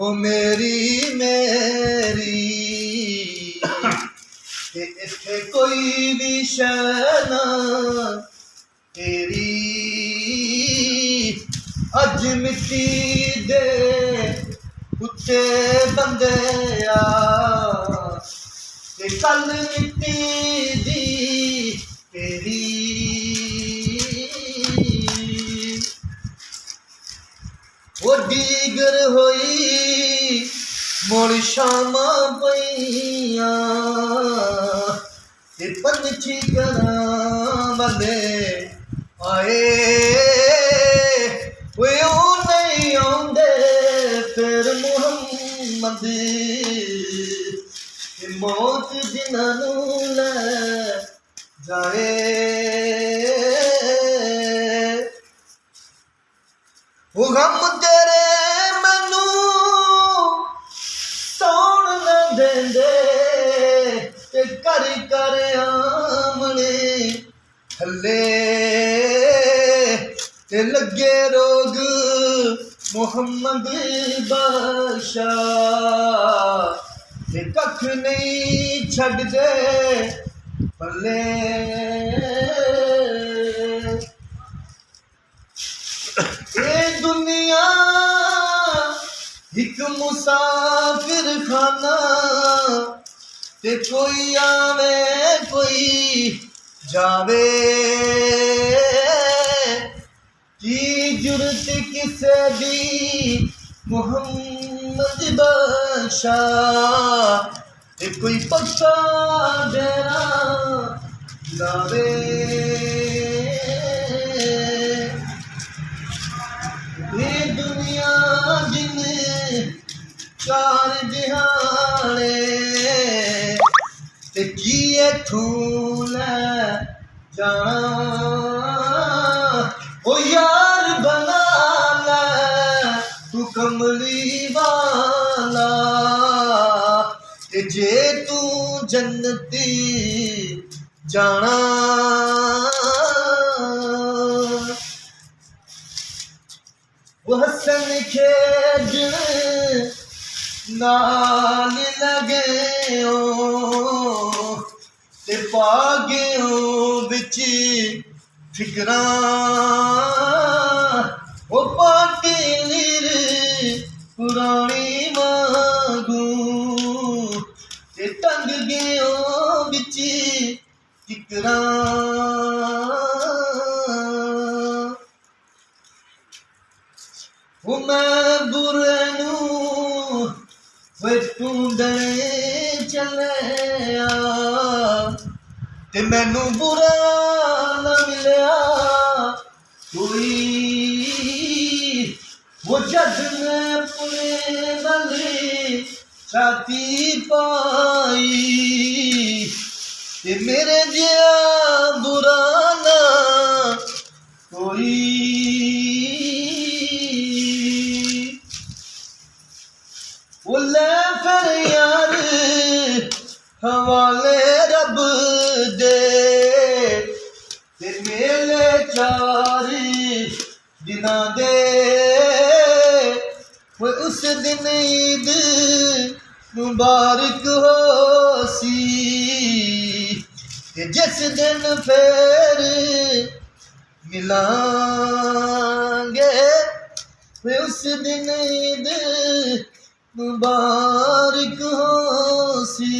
ओ मेरी मेरी ते इत्थे कोई भी शै ना तेरी अज मिट्टी दे उत्ते बंदे आ ते कल मिट्टी दी तेरी वो दीगर होई मुड़ शामा पईया ते पंछी करां बंदे आए वे ओ नहीं आउंदे फिर मुहम्मद ते मौत जिन्हां नूं लै जाए वो गम तेरे मैनू सौण न देंदे ते कर कर आमने थल्ले ते लगे रोग मुहम्मद बादशाह ते कख नहीं छड़ दे पल्ले ये दुनिया एक मुसाफिर खाना ते कोई आवे कोई जावे की जुरत किसे दी मुहम्मद बादशाह ते कोई पक्का डेरा लावे ये दुनिया जिन चार जहाने ते की इत्थों लै जाना ओ यार बना लै तू कमली वाला ते जे तू जन्नती जाना वो हसन खेज नाल लगे ते पागे बिच फिकरां वो पाके लीर पुरानी मांगू ते टंग गए बिच फिकरां वो मैं बुरे नू वे ढूंढने चलिया ते मैनू बुरा न मिलिया कोई वो जद मैं अपने बल छाती पाई ते मेरे जिया बुरा ना कोई ले फिर यार हवाले रब दे ते मेले चार दिना दे वो उस दिन ईद मुबारक हो सी ते जिस दिन फिर मिलांगे वो उस दिन ईद मुबारक हो सी